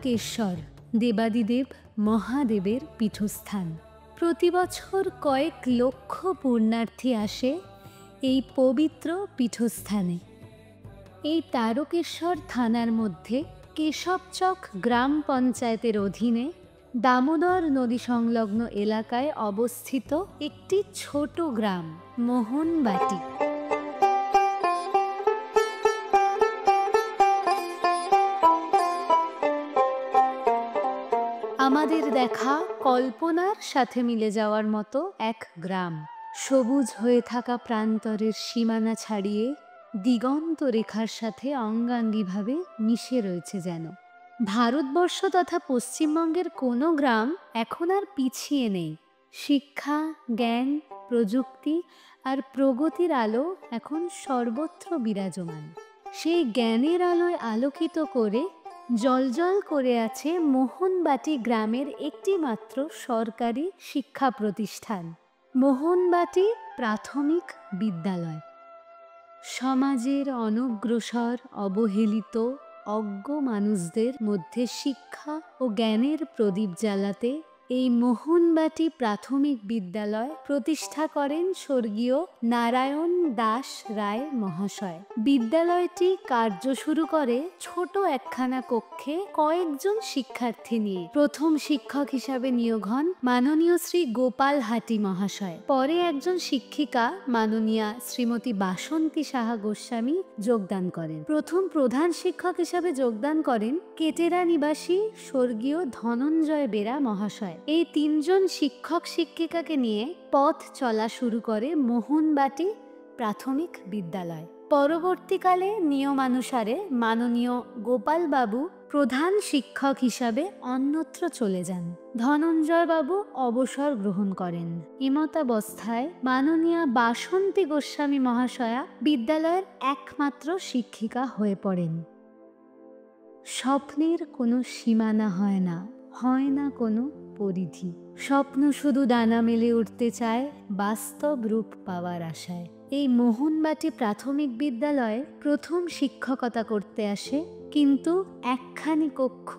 তারকেশ্বর দেবাদিদেব মহাদেবের পীঠস্থান। প্রতি বছর কয়েক লক্ষ পুণ্যার্থী আসে এই পবিত্র পীঠস্থানে। এই তারকেশ্বর থানার মধ্যে কেশবচক গ্রাম পঞ্চায়েতের অধীনে দামোদর নদী সংলগ্ন এলাকায় অবস্থিত একটি ছোট গ্রাম মোহনবাটি। আমাদের দেখা কল্পনার সাথে মিলে যাওয়ার মতো এক গ্রাম। সবুজ হয়ে থাকা প্রান্তরের সীমানা ছাড়িয়ে দিগন্ত রেখার সাথে অঙ্গাঙ্গিভাবে মিশে রয়েছে যেন। ভারতবর্ষ তথা পশ্চিমবঙ্গের কোনো গ্রাম এখন আর পিছিয়ে নেই। শিক্ষা, জ্ঞান, প্রযুক্তি আর প্রগতির আলো এখন সর্বত্র বিরাজমান। সেই জ্ঞানের আলোয় আলোকিত করে জলজল করে আছে মোহনবাটি গ্রামের একটি মাত্র সরকারি শিক্ষা প্রতিষ্ঠান, মোহনবাটি প্রাথমিক বিদ্যালয়। সমাজের অনগ্রসর, অবহেলিত, অজ্ঞ মানুষদের মধ্যে শিক্ষা ও জ্ঞানের প্রদীপ জ্বালাতে এই মোহনবাটি প্রাথমিক বিদ্যালয় প্রতিষ্ঠা করেন স্বর্গীয় নারায়ণ দাস রায় মহাশয়। বিদ্যালয়টি কার্য শুরু করে ছোট একখানা কক্ষে কয়েকজন শিক্ষার্থী নিয়ে। প্রথম শিক্ষক হিসাবে নিয়োগ হন মাননীয় শ্রী গোপাল হাটি মহাশয়। পরে একজন শিক্ষিকা মাননীয়া শ্রীমতী বাসন্তী সাহা গোস্বামী যোগদান করেন। প্রথম প্রধান শিক্ষক হিসাবে যোগদান করেন কেটেরা নিবাসী স্বর্গীয় ধনঞ্জয় বেরা মহাশয়। এই তিনজন শিক্ষক শিক্ষিকাকে নিয়ে পথ চলা শুরু করে মোহনবাটি প্রাথমিক বিদ্যালয়। পরবর্তীকালে নিয়মানুসারে মাননীয় গোপাল বাবু প্রধান শিক্ষক হিসাবে অন্যত্র চলে যান। ধনঞ্জয় বাবু অবসর গ্রহণ করেন। এমতাবস্থায় মাননীয়া বাসন্তী গোস্বামী মহাশয়া বিদ্যালয়ের একমাত্র শিক্ষিকা হয়ে পড়েন। স্বপ্নের কোনো সীমানা হয় না, হয় না কোনো পরিধি। স্বপ্ন শুধু ডানা মেলে উঠতে চায় বাস্তব রূপ পাওয়ার আশায়। এই মোহনবাটি প্রাথমিক বিদ্যালয়ে প্রথম শিক্ষকতা করতে আসে, কিন্তু একখানি কক্ষ,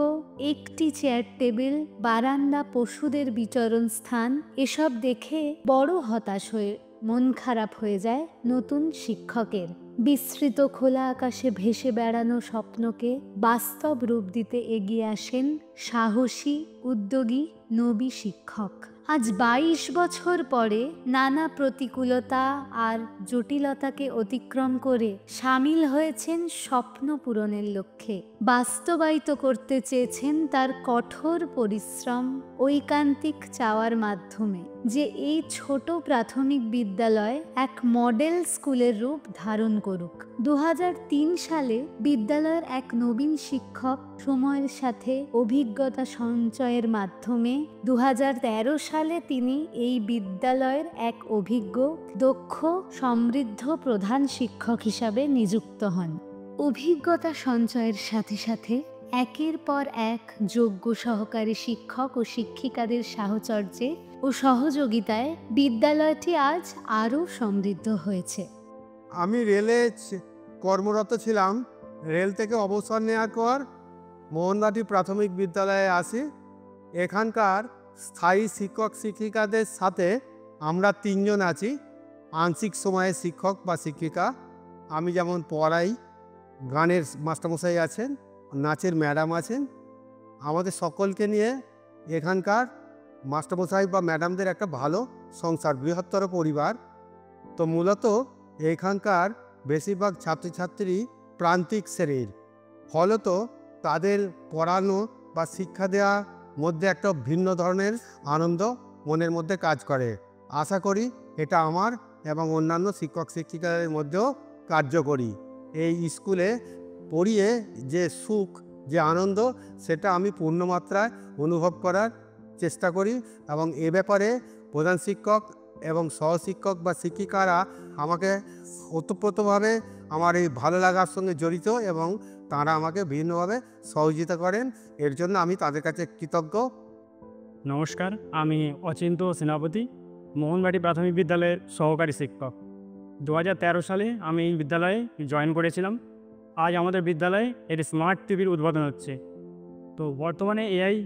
একটি চেয়ার টেবিল, বারান্দা, পশুদের বিচরণ স্থান এসব দেখে বড় হতাশ হয়ে মন খারাপ হয়ে যায় নতুন শিক্ষকের। বিস্তৃত খোলা আকাশে ভেসে বেড়ানো স্বপ্নকে বাস্তব রূপ দিতে এগিয়ে আসেন সাহসী, উদ্যোগী নবী শিক্ষক। আজ 22 বছর পরে নানা প্রতিকূলতা আর জটিলতাকে অতিক্রম করে সামিল হয়েছেন স্বপ্ন পূরণের লক্ষ্যে। বাস্তবায়িত করতে চেয়েছেন তার কঠোর পরিশ্রম, ঐকান্তিক চাওয়ার মাধ্যমে যে এই ছোট প্রাথমিক বিদ্যালয় এক মডেল স্কুলের রূপ ধারণ করুক। 2003 সালে বিদ্যালয়ের এক নবীন শিক্ষক সময়ের সাথে অভিজ্ঞতা সঞ্চয়ের মাধ্যমে 2013 সালে তিনি এই বিদ্যালয়ের এক অভিজ্ঞ, দক্ষ, সমৃদ্ধ প্রধান শিক্ষক হিসাবে নিযুক্ত হন। অভিজ্ঞতা সঞ্চয়ের সাথে সাথে একের পর এক যোগ্য সহকারী শিক্ষক ও শিক্ষিকাদের সাহচর্যে ও সহযোগিতায় বিদ্যালয়টি আজ আরও সমৃদ্ধ হয়েছে। আমি রেলে কর্মরত ছিলাম। রেল থেকে অবসর নেওয়ার পর মোহনবাটি প্রাথমিক বিদ্যালয়ে আসি। এখানকার স্থায়ী শিক্ষক শিক্ষিকাদের সাথে আমরা 3 জন আছি, আংশিক সময়ে শিক্ষক বা শিক্ষিকা। আমি যেমন পড়াই, গানের মাস্টারমশাই আছেন, নাচের ম্যাডাম আছেন। আমাদের সকলকে নিয়ে এখানকার মাস্টারমশাই বা ম্যাডামদের একটা ভালো সংসার, বৃহত্তর পরিবার। তো মূলত এখানকার বেশিরভাগ ছাত্রছাত্রী প্রান্তিক শ্রেণীর, ফলত তাদের পড়ানো বা শিক্ষা দেওয়ার মধ্যে একটা ভিন্ন ধরনের আনন্দ মনের মধ্যে কাজ করে। আশা করি এটা আমার এবং অন্যান্য শিক্ষক শিক্ষিকাদের মধ্যেও কার্যকরী। এই স্কুলে পড়িয়ে যে সুখ, যে আনন্দ, সেটা আমি পূর্ণমাত্রায় অনুভব করার চেষ্টা করি এবং এ ব্যাপারে প্রধান শিক্ষক এবং সহশিক্ষক বা শিক্ষিকারা আমাকে ওতপ্রোতভাবে আমার এই ভালো লাগার সঙ্গে জড়িত এবং তারা আমাকে বিভিন্নভাবে সহযোগিতা করেন। এর জন্য আমি তাদের কাছে কৃতজ্ঞ। নমস্কার, আমি অচিন্ত সেনাপতি, মোহনবাটি প্রাথমিক বিদ্যালয়ের সহকারী শিক্ষক। 2013 সালে আমি এই বিদ্যালয়ে জয়েন করেছিলাম। আজ আমাদের বিদ্যালয়ে এর স্মার্ট টিভির উদ্বোধন হচ্ছে। তো বর্তমানে এআই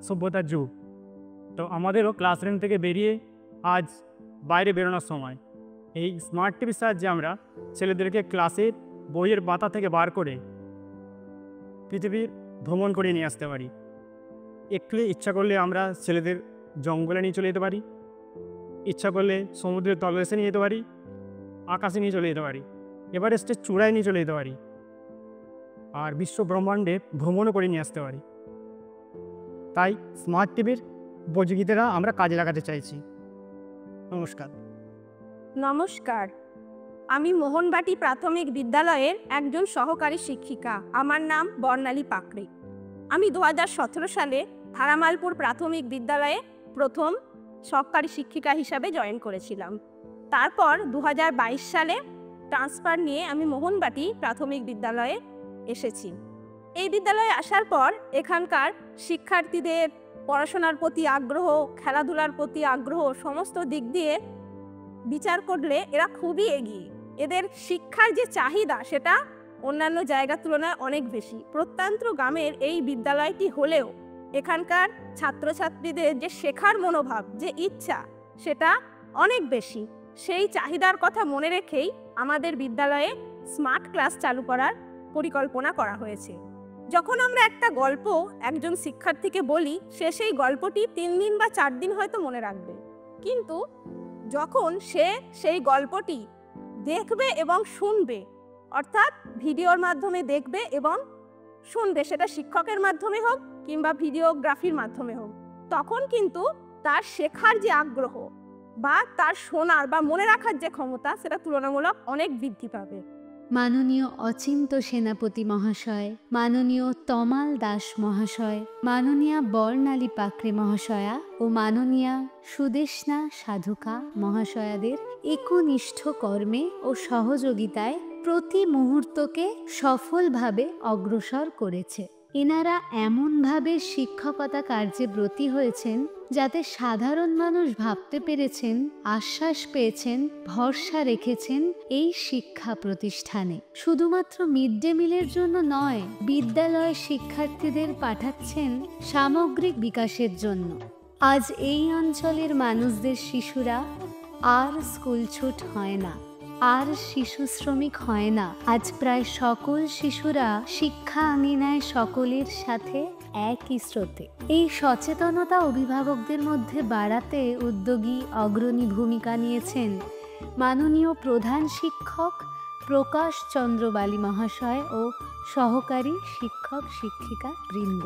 সভ্যতার যুগ। তো আমাদেরও ক্লাসরুম থেকে বেরিয়ে আজ বাইরে বেরোনোর সময় এই স্মার্ট টিভির সাহায্যে আমরা ছেলেদেরকে ক্লাসের বইয়ের পাতা থেকে বার করে পৃথিবীর ভ্রমণ করে নিয়ে আসতে পারি। একটু ইচ্ছা করলে আমরা ছেলেদের জঙ্গলে নিয়ে চলে যেতে পারি, ইচ্ছা করলে সমুদ্রের তলদেশে নিয়ে যেতে পারি, আকাশে নিয়ে চলে যেতে পারি, এভারেস্টের চূড়ায় নিয়ে চলে যেতে পারি, আর বিশ্ব ব্রহ্মাণ্ডে ভ্রমণও করে নিয়ে আসতে পারি। তাই স্মার্ট টিভির উপযোগিতাটা আমরা কাজে লাগাতে চাইছি। নমস্কার। নমস্কার, আমি মোহনবাটি প্রাথমিক বিদ্যালয়ের একজন সহকারী শিক্ষিকা। আমার নাম বর্ণালী পাকড়ে। আমি 2017 সালে ধারামালপুর প্রাথমিক বিদ্যালয়ে প্রথম সহকারী শিক্ষিকা হিসাবে জয়েন করেছিলাম। তারপর 2022 সালে ট্রান্সফার নিয়ে আমি মোহনবাটি প্রাথমিক বিদ্যালয়ে এসেছি। এই বিদ্যালয়ে আসার পর এখানকার শিক্ষার্থীদের পড়াশোনার প্রতি আগ্রহ, খেলাধুলার প্রতি আগ্রহ, সমস্ত দিক দিয়ে বিচার করলে এরা খুবই এগিয়ে। এদের শিক্ষার যে চাহিদা সেটা অন্যান্য জায়গার তুলনায় অনেক বেশি। প্রত্যন্ত গ্রামের এই বিদ্যালয়টি হলেও এখানকার ছাত্রছাত্রীদের যে শেখার মনোভাব, যে ইচ্ছা, সেটা অনেক বেশি। সেই চাহিদার কথা মনে রেখেই আমাদের বিদ্যালয়ে স্মার্ট ক্লাস চালু করার পরিকল্পনা করা হয়েছে। যখন আমরা একটা গল্প একজন শিক্ষার্থীকে বলি, সে সেই গল্পটি 3 দিন বা 4 দিন হয়তো মনে রাখবে, কিন্তু যখন সে সেই গল্পটি দেখবে এবং শুনবে, অর্থাৎ ভিডিওর মাধ্যমে দেখবে এবং শুনবে, সেটা শিক্ষকের মাধ্যমে হোক কিংবা ভিডিওগ্রাফির মাধ্যমে হোক, তখন কিন্তু তার শেখার যে আগ্রহ বা তার শোনার বা মনে রাখার যে ক্ষমতা, সেটা তুলনামূলক অনেক বৃদ্ধি পাবে। মাননীয় অচিন্ত সেনাপতি মহাশয়, মাননীয় তমাল দাস মহাশয়, মাননীয়া বর্ণালী পাকড়ে মহাশয়া ও মাননীয়া সুদেষ্ণা সাধুকা মহাশয়াদের একনিষ্ঠ কর্মে ও সহযোগিতায় প্রতি মুহূর্তকে সফলভাবে অগ্রসর করেছে। এনারা এমনভাবে শিক্ষকতা কার্যে ব্রতী হয়েছেন যাতে সাধারণ মানুষ ভাবতে পেরেছেন, আশ্বাস পেয়েছেন, ভরসা রেখেছেন এই শিক্ষা প্রতিষ্ঠানে। শুধুমাত্র মিড ডে মিলের জন্য নয়, বিদ্যালয় শিক্ষার্থীদের পাঠাচ্ছেন সামগ্রিক বিকাশের জন্য। আজ এই অঞ্চলের মানুষদের শিশুরা আর স্কুল ছুট হয় না, আর শিশু শ্রমিক হয় না। আজ প্রায় সকল শিশুরা শিক্ষা আঙিনায় সকলের সাথে একই স্রোতে। এই সচেতনতা অভিভাবকদের মধ্যে বাড়াতে উদ্যোগী অগ্রণী ভূমিকা নিয়েছেন মাননীয় প্রধান শিক্ষক প্রকাশ চন্দ্র বালি মহাশয় ও সহকারী শিক্ষক শিক্ষিকা বৃন্দ।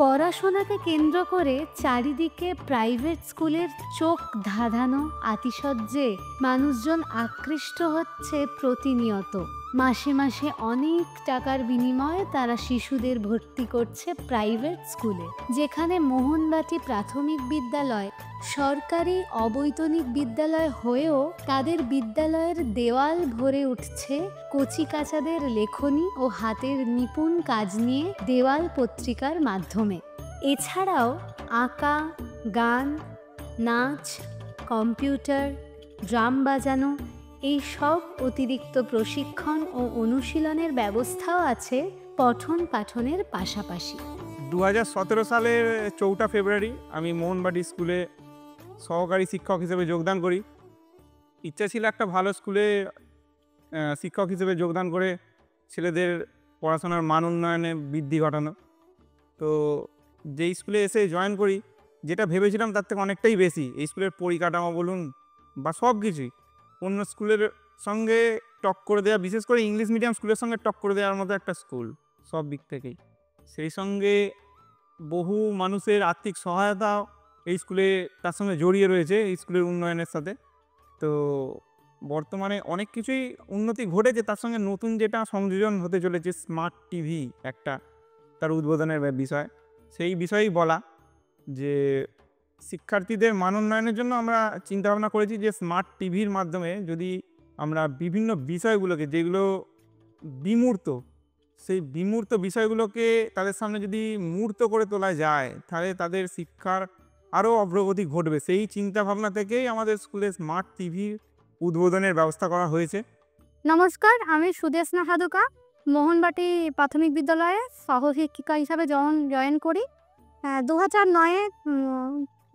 পড়াশোনাকে কেন্দ্র করে চারিদিকে প্রাইভেট স্কুলের চোখ ধাঁধানো আতিশয্যে মানুষজন আকৃষ্ট হচ্ছে প্রতিনিয়ত। মাসে মাসে অনেক টাকার বিনিময়ে তারা শিশুদের ভর্তি করছে প্রাইভেট স্কুলে, যেখানে মোহনবাটি প্রাথমিক বিদ্যালয় সরকারি অবৈতনিক বিদ্যালয় হয়েও তাদের বিদ্যালয়ের দেওয়াল ভরে উঠছে কচিকাঁচাদের লেখনী ও হাতের নিপুণ কাজ নিয়ে দেওয়াল পত্রিকার মাধ্যমে। এছাড়াও আঁকা, গান, নাচ, কম্পিউটার, ড্রাম বাজানো, এই সব অতিরিক্ত প্রশিক্ষণ ও অনুশীলনের ব্যবস্থাও আছে পঠন পাঠনের পাশাপাশি। 2017 সালের 4 ফেব্রুয়ারি আমি মোহনবাটি স্কুলে সহকারী শিক্ষক হিসেবে যোগদান করি। ইচ্ছা ছিল একটা ভালো স্কুলে শিক্ষক হিসেবে যোগদান করে ছেলেদের পড়াশোনার মান উন্নয়নে বৃদ্ধি ঘটানো। তো যেই স্কুলে এসে জয়েন করি, যেটা ভেবেছিলাম তার থেকে অনেকটাই বেশি। এই স্কুলের পরিকাঠামো বলুন বা সব কিছুই অন্য স্কুলের সঙ্গে টক করে দেওয়া, বিশেষ করে ইংলিশ মিডিয়াম স্কুলের সঙ্গে টক করে দেওয়ার মতো একটা স্কুল সব দিক থেকেই। সেই সঙ্গে বহু মানুষের আর্থিক সহায়তা এই স্কুলে তার সঙ্গে জড়িয়ে রয়েছে এই স্কুলের উন্নয়নের সাথে। তো বর্তমানে অনেক কিছুই উন্নতি ঘটেছে, তার সঙ্গে নতুন যেটা সংযোজন হতে চলেছে স্মার্ট টিভি, একটা তার উদ্বোধনের বিষয়। সেই বিষয়েই বলা যে শিক্ষার্থীদের মান উন্নয়নের জন্য আমরা চিন্তাভাবনা করেছি যে স্মার্ট টিভির মাধ্যমে যদি আমরা বিভিন্ন বিষয়গুলোকে, যেগুলো বিমূর্ত, সেই বিমূর্ত বিষয়গুলোকে তাদের সামনে যদি মূর্ত করে তোলা যায়, তাহলে তাদের শিক্ষার আরও অগ্রগতি ঘটবে। সেই চিন্তাভাবনা থেকেই আমাদের স্কুলে স্মার্ট টিভির উদ্বোধনের ব্যবস্থা করা হয়েছে। নমস্কার, আমি সুদেষ্ণা সাধুকা, মোহনবাটি প্রাথমিক বিদ্যালয়ে সহশিক্ষিকা হিসাবে জয়েন করি 2009-এ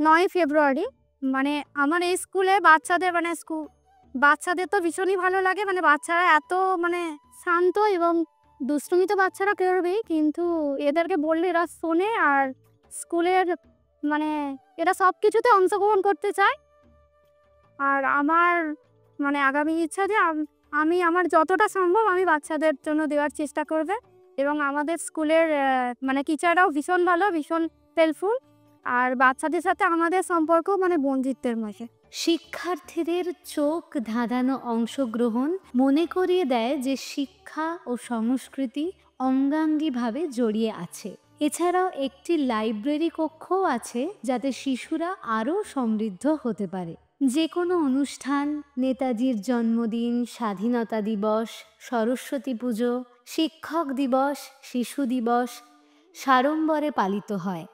9 ফেব্রুয়ারি। মানে আমার এই স্কুলে বাচ্চাদের তো ভীষণই ভালো লাগে, মানে বাচ্চারা এত মানে শান্ত এবং দুষ্টুমি তো বাচ্চারা করবেই, কিন্তু এদেরকে বললে এরা শোনে আর স্কুলের মানে এরা সব কিছুতে অংশগ্রহণ করতে চায়। আর আমার মানে আগামী ইচ্ছা যে আমি আমার যতটা সম্ভব আমি বাচ্চাদের জন্য দেওয়ার চেষ্টা করবে। এবং আমাদের স্কুলের মানে টিচাররাও ভীষণ ভালো, ভীষণ হেল্পফুল। আর বাচ্চাদের সাথে আমাদের সম্পর্ক মানে বন্ধুত্বের মধ্যে। শিক্ষার্থীদের চোখ ধাঁধানো অংশগ্রহণ মনে করিয়ে দেয় যে শিক্ষা ও সংস্কৃতি অঙ্গাঙ্গিভাবে জড়িয়ে আছে। এছাড়াও একটি লাইব্রেরি কক্ষও আছে যাতে শিশুরা আরও সমৃদ্ধ হতে পারে। যে কোনো অনুষ্ঠান, নেতাজির জন্মদিন, স্বাধীনতা দিবস, সরস্বতী পুজো, শিক্ষক দিবস, শিশু দিবস সাড়ম্বরে পালিত হয়।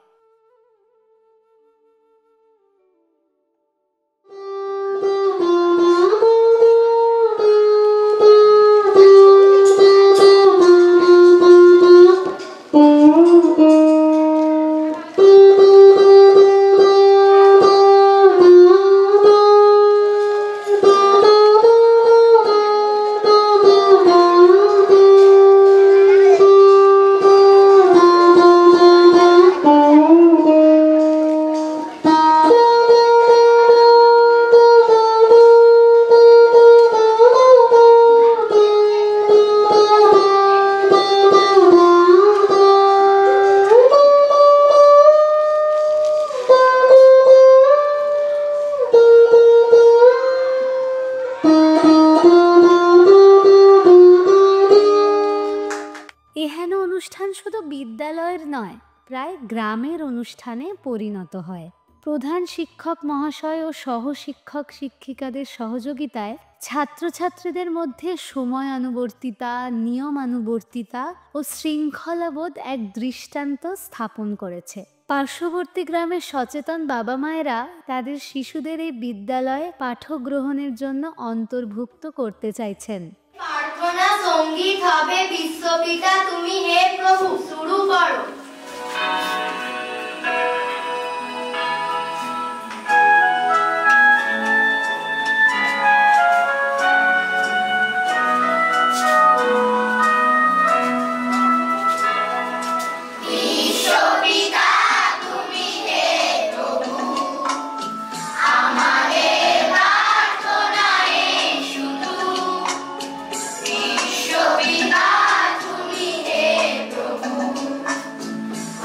এহেন অনুষ্ঠান শুধু বিদ্যালয়ের নয়, প্রায় গ্রামের অনুষ্ঠানে পরিণত হয়। প্রধান শিক্ষক মহাশয় ও সহশিক্ষক শিক্ষিকাদের সহযোগিতায় ছাত্রছাত্রীদের মধ্যে সময়ানুবর্তিতা, নিয়মানুবর্তিতা ও শৃঙ্খলাবোধ এক দৃষ্টান্ত স্থাপন করেছে। পার্শ্ববর্তী গ্রামের সচেতন বাবা মায়েরা তাদের শিশুদের এই বিদ্যালয়ে পাঠগ্রহণের জন্য অন্তর্ভুক্ত করতে চাইছেন। প্রার্থনা সঙ্গীত হবে বিশ্বপিতা তুমি হে প্রভু। শুরু করো।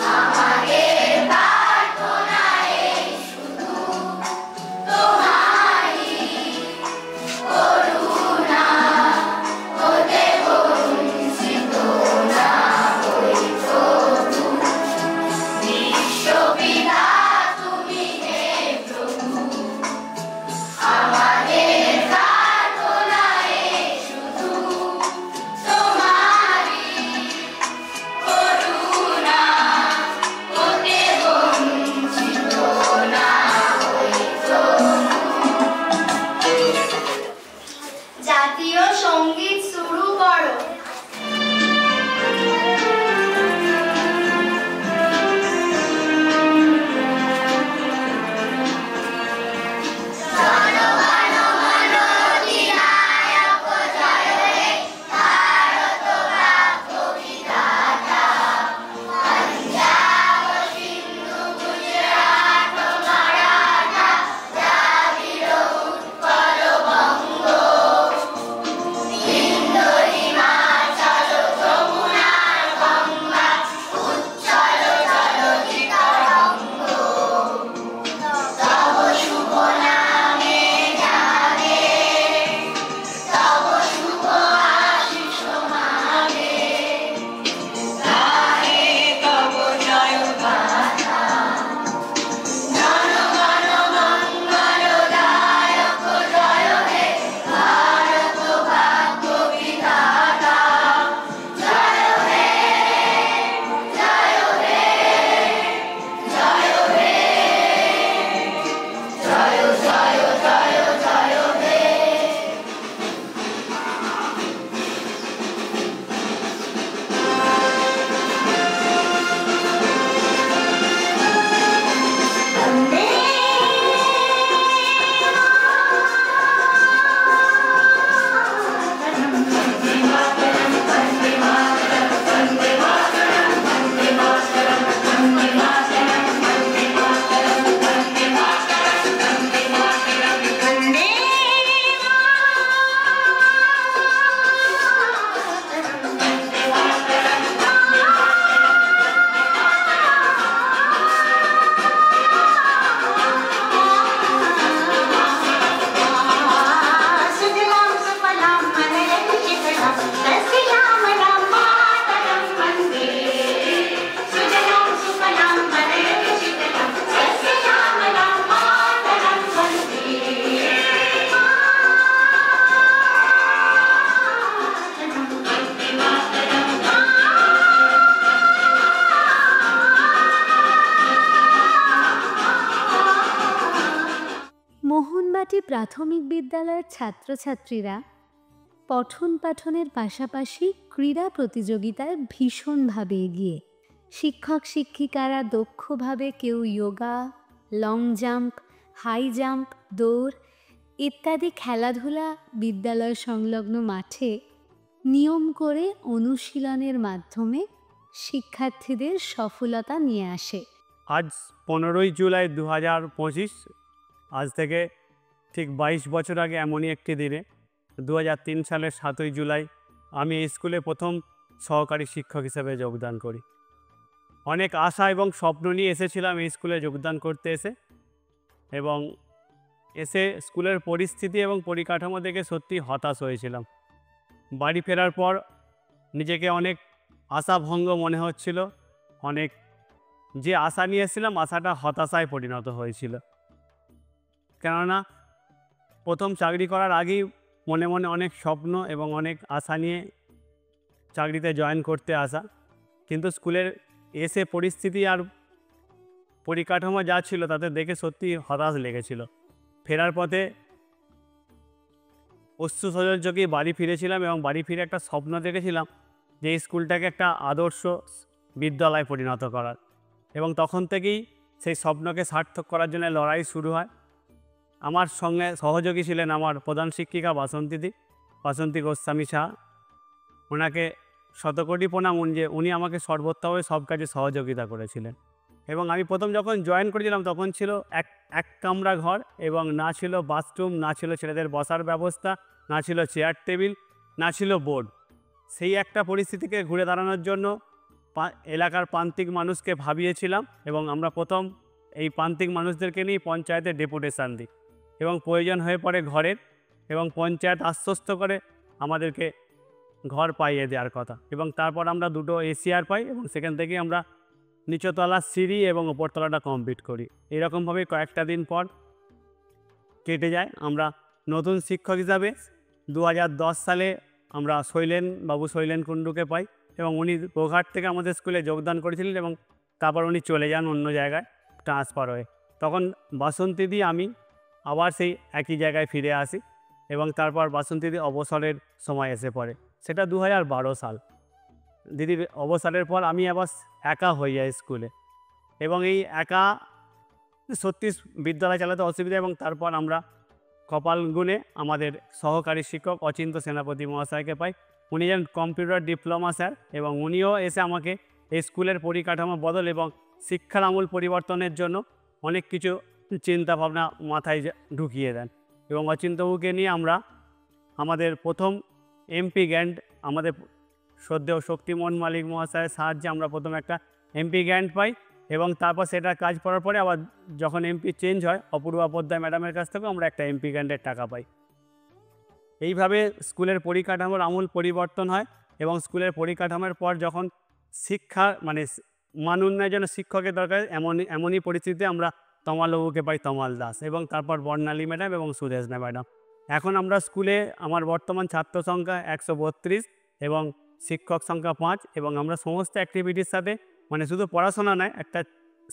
আমার মোহনবাটি প্রাথমিক বিদ্যালয়ের ছাত্রছাত্রীরা পঠন পাঠনের পাশাপাশি ক্রীড়া প্রতিযোগিতায় ভীষণভাবে এগিয়ে। শিক্ষক শিক্ষিকারা দক্ষভাবে কেউ yoga, long jump, high jump, দৌড় ইত্যাদি খেলাধুলা বিদ্যালয় সংলগ্ন মাঠে নিয়ম করে অনুশীলনের মাধ্যমে শিক্ষার্থীদের সফলতা নিয়ে আসে। আজ 15ই জুলাই 2025, আজ থেকে ঠিক 22 বছর আগে এমনই একটি দিনে 2003 সালের 7ই জুলাই আমি এই স্কুলে প্রথম সহকারী শিক্ষক হিসেবে যোগদান করি। অনেক আশা এবং স্বপ্ন নিয়ে এসেছিলাম এই স্কুলে যোগদান করতে এবং এসে স্কুলের পরিস্থিতি এবং পরিকাঠামো দেখে সত্যি হতাশ হয়েছিলাম। বাড়ি ফেরার পর নিজেকে অনেক আশাভঙ্গ মনে হচ্ছিল। অনেক যে আশা নিয়েছিলাম আশাটা হতাশায় পরিণত হয়েছিল। কেননা প্রথম চাকরি করার আগেই মনে মনে অনেক স্বপ্ন এবং অনেক আশা নিয়ে চাকরিতে জয়েন করতে আসা, কিন্তু স্কুলের এসে পরিস্থিতি আর পরিকাঠামো যা ছিল তাতে দেখে সত্যি হতাশ লেগেছিল। ফেরার পথে অশ্রু সজল চোখে বাড়ি ফিরেছিলাম এবং বাড়ি ফিরে একটা স্বপ্ন দেখেছিলাম যে এই স্কুলটাকে একটা আদর্শ বিদ্যালয়ে পরিণত করার, এবং তখন থেকেই সেই স্বপ্নকে সার্থক করার জন্য লড়াই শুরু হয়। আমার সঙ্গে সহযোগী ছিলেন আমার প্রধান শিক্ষিকা বাসন্তী গোস্বামী শাহ। ওনাকে শতকোটি প্রণাম যে উনি আমাকে সর্বোত্তভাবে সব কাজে সহযোগিতা করেছিলেন। এবং আমি প্রথম যখন জয়েন করেছিলাম তখন ছিল এক কামরা ঘর, এবং না ছিল বাথরুম, না ছিল ছেলেদের বসার ব্যবস্থা, না ছিল চেয়ার টেবিল, না ছিল বোর্ড। সেই একটা পরিস্থিতিকে ঘুরে দাঁড়ানোর জন্য এলাকার প্রান্তিক মানুষকে ভাবিয়েছিলাম, এবং আমরা প্রথম এই প্রান্তিক মানুষদেরকে নিয়ে পঞ্চায়েতে ডেপুটেশন দিই এবং প্রয়োজন হয়ে পড়ে ঘরের, এবং পঞ্চায়েত আশ্বস্ত করে আমাদেরকে ঘর পাইয়ে দেওয়ার কথা, এবং তারপর আমরা 2টো এসিআর পাই, এবং সেখান থেকে আমরা নিচতলা সিঁড়ি এবং ওপরতলাটা কমপ্লিট করি। এরকমভাবে কয়েকটা দিন পর কেটে যায়। আমরা নতুন শিক্ষক হিসাবে 2010 সালে আমরা শৈলেন কুণ্ডুকে পাই, এবং উনি গোঘাট থেকে আমাদের স্কুলে যোগদান করেছিলেন, এবং তারপর উনি চলে যান অন্য জায়গায় ট্রান্সফার হয়ে। তখন বাসন্তীদি আমি আবার সেই একই জায়গায় ফিরে আসি, এবং তারপর বাসন্তীদি অবসরের সময় এসে পড়ে, সেটা 2012 সাল। দিদির অবসরের পর আমি আবার একা হয়ে যাই স্কুলে, এবং এই একা সত্যি বিদ্যালয় চালাতে অসুবিধা। এবং তারপর আমরা কপাল গুণে আমাদের সহকারী শিক্ষক অচিন্ত সেনাপতি মহাশয়কে পাই। উনি যেন কম্পিউটার ডিপ্লোমা স্যার, এবং উনিও এসে আমাকে এই স্কুলের পরিকাঠামো বদল এবং শিক্ষার আমূল পরিবর্তনের জন্য অনেক কিছু চিন্তাভাবনা মাথায় ঢুকিয়ে দেন। এবং অচিন্তবাবুকে নিয়ে আমরা আমাদের প্রথম এমপি গ্র্যান্ড, আমাদের শ্রদ্ধেয় শক্তিমোহন মালিক মহাশয়ের সাহায্যে আমরা প্রথম একটা এমপি গ্র্যান্ড পাই, এবং তারপর সেটা কাজ করার পরে আবার যখন এমপি চেঞ্জ হয় অপূর্বা পোদ্দার ম্যাডামের কাছ থেকেও আমরা একটা এমপি গ্র্যান্ডের টাকা পাই। এইভাবে স্কুলের পরিকাঠামোর আমূল পরিবর্তন হয়, এবং স্কুলের পরিকাঠামোর পর যখন শিক্ষা মান উন্নয়নের জন্য শিক্ষকের দরকার, এমনই পরিস্থিতিতে আমরা তমালবাবুকে পাই, তমাল দাস, এবং তারপর বর্ণালী ম্যাডাম এবং সুদেশনা ম্যাডাম। এখন আমরা স্কুলে আমার বর্তমান ছাত্র সংখ্যা 132 এবং শিক্ষক সংখ্যা 5, এবং আমরা সমস্ত অ্যাক্টিভিটির সাথে শুধু পড়াশোনা নয়, একটা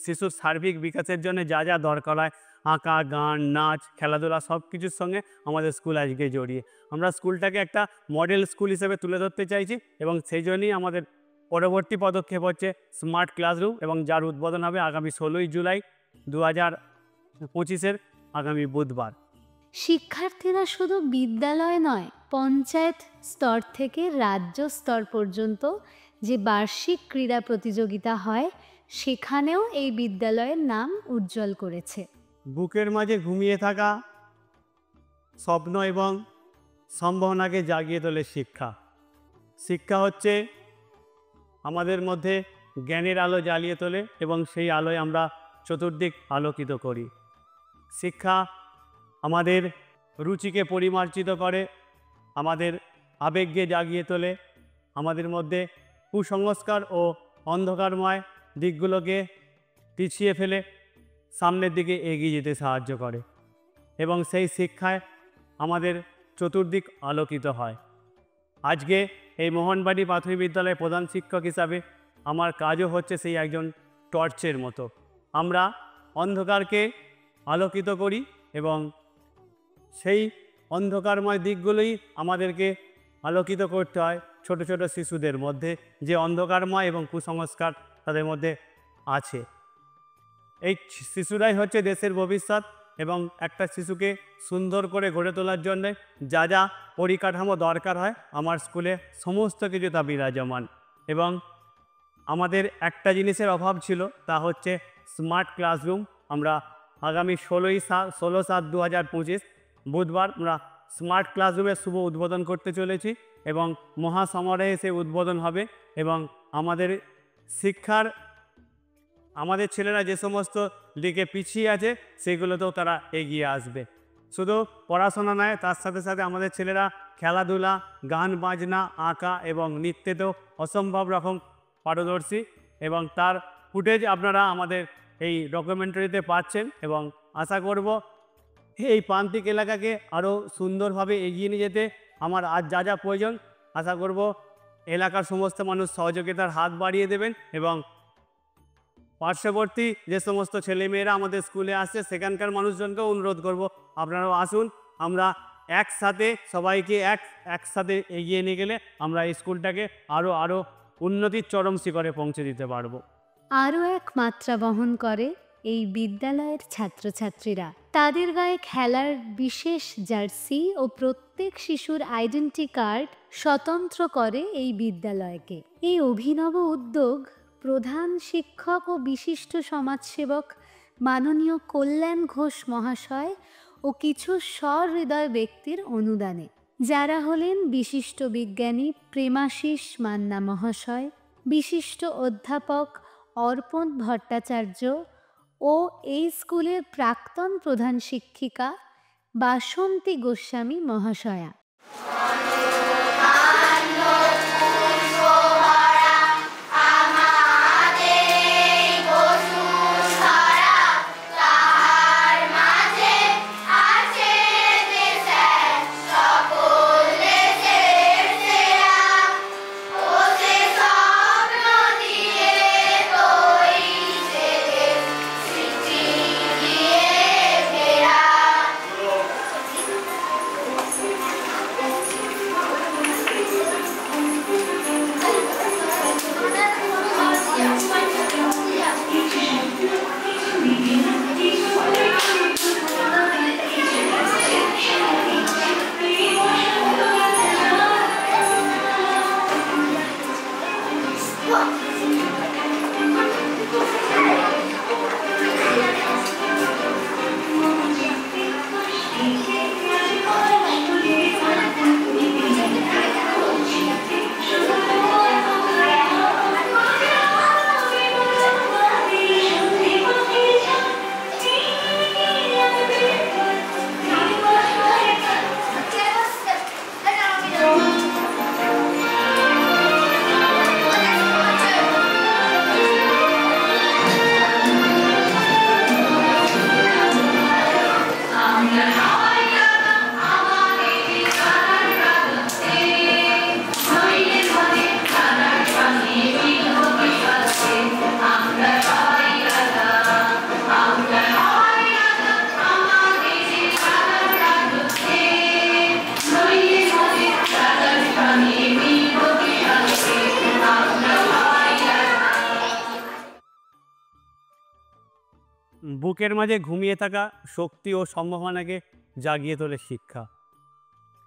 শিশুর সার্বিক বিকাশের জন্য যা যা দরকার হয়, আঁকা, গান, নাচ, খেলাধুলা সব কিছুর সঙ্গে আমাদের স্কুল আজকে জড়িয়ে। আমরা স্কুলটাকে একটা মডেল স্কুল হিসেবে তুলে ধরতে চাইছি, এবং সেই জন্যই আমাদের পরবর্তী পদক্ষেপ হচ্ছে স্মার্ট ক্লাসরুম, এবং যার উদ্বোধন হবে আগামী 16ই জুলাই 2025 আগামী বুধবার। শিক্ষার্থীরা শুধু বিদ্যালয় নয়, পঞ্চায়েত স্তর থেকে রাজ্য স্তর পর্যন্ত যে বার্ষিক ক্রীড়া প্রতিযোগিতা হয় সেখানেও এই বিদ্যালয়ের নাম উজ্জ্বল করেছে। বুকের মাঝে ঘুমিয়ে থাকা স্বপ্ন এবং সম্ভাবনাকে জাগিয়ে তোলে শিক্ষা। শিক্ষা হচ্ছে আমাদের মধ্যে জ্ঞানের আলো জ্বালিয়ে তোলে, এবং সেই আলোয় আমরা চতুর্দিক আলোকিত করি। শিক্ষা আমাদের রুচিকে পরিমার্জিত করে, আমাদের আবেগকে জাগিয়ে তোলে, আমাদের মধ্যে কুসংস্কার ও অন্ধকারময় দিকগুলোকে পিছিয়ে ফেলে সামনের দিকে এগিয়ে যেতে সাহায্য করে, এবং সেই শিক্ষায় আমাদের চতুর্দিক আলোকিত হয়। আজকে এই মোহনবাটি প্রাথমিক বিদ্যালয়ের প্রধান শিক্ষক হিসাবে আমার কাজও হচ্ছে সেই একজন টর্চের মতো। আমরা অন্ধকারকে আলোকিত করি এবং সেই অন্ধকারময় দিকগুলোই আমাদেরকে আলোকিত করতে হয় ছোট ছোট শিশুদের মধ্যে, যে অন্ধকারময় এবং কুসংস্কার তাদের মধ্যে আছে। এই শিশুরাই হচ্ছে দেশের ভবিষ্যৎ, এবং একটা শিশুকে সুন্দর করে গড়ে তোলার জন্যে যা যা পরিকাঠামো দরকার হয় আমার স্কুলে সমস্ত কিছু তা বিরাজমান। এবং আমাদের একটা জিনিসের অভাব ছিল, তা হচ্ছে স্মার্ট ক্লাসরুম। আমরা আগামী 16/7/2025 বুধবার আমরা স্মার্ট ক্লাসরুমের শুভ উদ্বোধন করতে চলেছি, এবং মহাসমারোহে সে উদ্বোধন হবে। এবং আমাদের ছেলেরা যে সমস্ত দিকে পিছিয়ে আছে সেগুলোতেও তারা এগিয়ে আসবে। শুধু পড়াশোনা নয়, তার সাথে সাথে আমাদের ছেলেরা খেলাধুলা, গান বাজনা, আঁকা এবং নৃত্যেতেও অসম্ভব রকম পারদর্শী, এবং তার ফুটেজ আপনারা আমাদের এই ডকুমেন্টারিতে পাচ্ছেন। এবং আশা করব এই প্রান্তিক এলাকাকে আরও সুন্দরভাবে এগিয়ে নিয়ে যেতে আমার আজ যা যা প্রয়োজন, আশা করব এলাকার সমস্ত মানুষ সহযোগিতার হাত বাড়িয়ে দেবেন। এবং পার্শ্ববর্তী যে সমস্ত ছেলেমেয়েরা আমাদের স্কুলে আসছে সেখানকার মানুষজনকেও অনুরোধ করব, আপনারাও আসুন। আমরা একসাথে সবাইকে একসাথে এগিয়ে নিয়ে গেলে আমরা এই স্কুলটাকে আরও উন্নতির চরম শিখরে পৌঁছে দিতে পারবো। আরও এক মাত্রা বহন করে এই বিদ্যালয়ের ছাত্রছাত্রীরা। তাদের গায়ে খেলার বিশেষ জার্সি ও প্রত্যেক শিশুর আইডেন্টি কার্ড স্বতন্ত্র করে এই বিদ্যালয়কে। এই অভিনব উদ্যোগ প্রধান শিক্ষক ও বিশিষ্ট সমাজসেবক মাননীয় কল্যাণ ঘোষ মহাশয় ও কিছু সহৃদয় ব্যক্তির অনুদানে, যারা হলেন বিশিষ্ট বিজ্ঞানী প্রেমাশিস মান্না মহাশয়, বিশিষ্ট অধ্যাপক অর্পণ ভট্টাচার্য ও এই স্কুলের প্রাক্তন প্রধান শিক্ষিকা বাসন্তী গোস্বামী মহাশয়া। বুকের মাঝে ঘুমিয়ে থাকা শক্তি ও সম্ভাবনাকে জাগিয়ে তোলে শিক্ষা।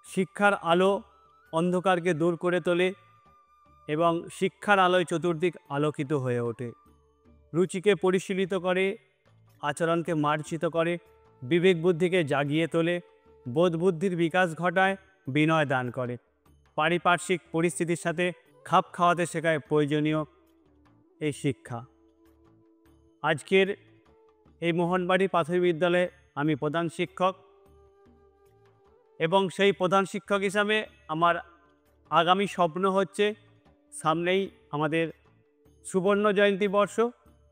শিক্ষার আলো অন্ধকারকে দূর করে তোলে এবং শিক্ষার আলোয় চতুর্দিক আলোকিত হয়ে ওঠে। রুচিকে পরিশীলিত করে, আচরণকে মার্জিত করে, বিবেক বুদ্ধিকে জাগিয়ে তোলে, বোধ বুদ্ধির বিকাশ ঘটায়, বিনয় দান করে, পারিপার্শ্বিক পরিস্থিতির সাথে খাপ খাওয়াতে শেখায় প্রয়োজনীয় এই শিক্ষা। আজকের এই মোহনবাড়ি প্রাথমিক বিদ্যালয়ে আমি প্রধান শিক্ষক, এবং সেই প্রধান শিক্ষক হিসাবে আমার আগামী স্বপ্ন হচ্ছে সামনেই আমাদের সুবর্ণ জয়ন্তী বর্ষ।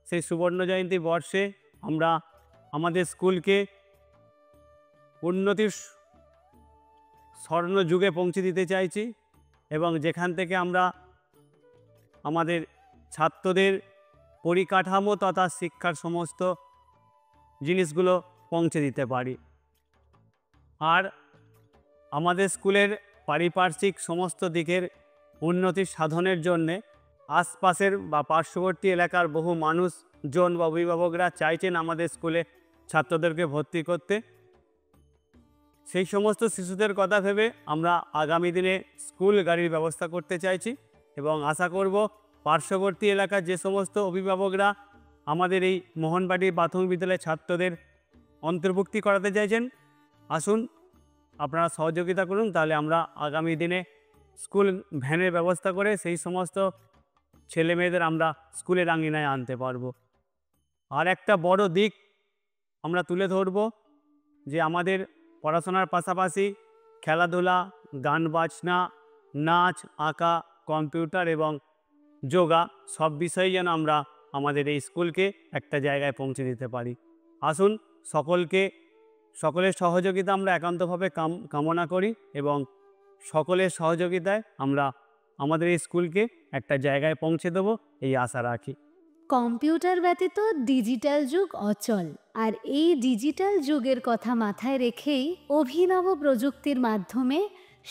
সেই সুবর্ণ জয়ন্তী বর্ষে আমরা আমাদের স্কুলকে উন্নতির স্বর্ণ যুগে পৌঁছে দিতে চাইছি, এবং যেখান থেকে আমরা আমাদের ছাত্রদের পরিকাঠামো তথা শিক্ষার সমস্ত জিনিসগুলো পৌঁছে দিতে পারি। আর আমাদের স্কুলের পারিপার্শ্বিক সমস্ত দিকের উন্নতি সাধনের জন্যে আশপাশের বা পার্শ্ববর্তী এলাকার বহু মানুষজন বা অভিভাবকরা চাইছেন আমাদের স্কুলে ছাত্রদেরকে ভর্তি করতে। সেই সমস্ত শিশুদের কথা ভেবে আমরা আগামী দিনে স্কুল গাড়ির ব্যবস্থা করতে চাইছি এবং আশা করব পার্শ্ববর্তী এলাকার যে সমস্ত অভিভাবকরা আমাদের এই মোহনবাটি প্রাথমিক বিদ্যালয়ের ছাত্রদের অন্তর্ভুক্তি করাতে চাইছেন, আসুন আপনারা সহযোগিতা করুন, তাহলে আমরা আগামী দিনে স্কুল ভ্যানের ব্যবস্থা করে সেই সমস্ত ছেলে মেয়েদের আমরা স্কুলের আঙিনায় আনতে পারবো। আর একটা বড় দিক আমরা তুলে ধরব যে আমাদের পড়াশোনার পাশাপাশি খেলাধুলা, গান বাজনা, নাচ, আঁকা, কম্পিউটার এবং যোগা সব বিষয়েই যেন আমরা আমাদের এই স্কুলকে একটা জায়গায় পৌঁছে দিতে পারি। আসুন সকলের সহযোগিতা আমরা একান্তভাবে কামনা করি এবং সকলের সহযোগিতায় আমরা আমাদের এই স্কুলকে একটা জায়গায় পৌঁছে দেবো এই আশা রাখি। কম্পিউটার ব্যতীত ডিজিটাল যুগ অচল, আর এই ডিজিটাল যুগের কথা মাথায় রেখেই অভিনব প্রযুক্তির মাধ্যমে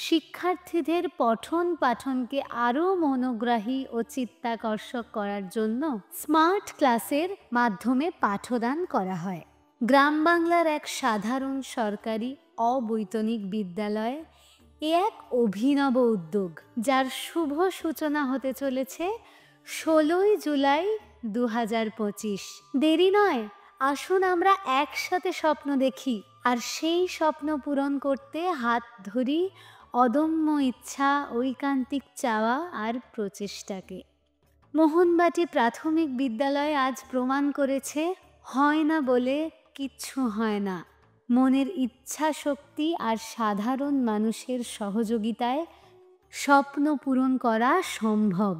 শিক্ষার্থীদের পঠন পাঠনকে আরও মনোগ্রাহী ও চিত্তাকর্ষক করার জন্য স্মার্ট ক্লাসের মাধ্যমে পাঠদান করা হয়। গ্রাম বাংলার এক সাধারণ সরকারি অবৈতনিক বিদ্যালয় এ এক অভিনব উদ্যোগ, যার শুভ সূচনা হতে চলেছে 16ই জুলাই 2025। দেরি নয়, আসুন আমরা একসাথে স্বপ্ন দেখি আর সেই স্বপ্ন পূরণ করতে হাত ধরি অদম্য ইচ্ছা, ঐকান্তিক চাওয়া আর প্রচেষ্টাকে। মোহনবাটি প্রাথমিক বিদ্যালয় আজ প্রমাণ করেছে, হয় না বলে কিচ্ছু হয় না। মনের ইচ্ছা শক্তি আর সাধারণ মানুষের সহযোগিতায় স্বপ্ন পূরণ করা সম্ভব।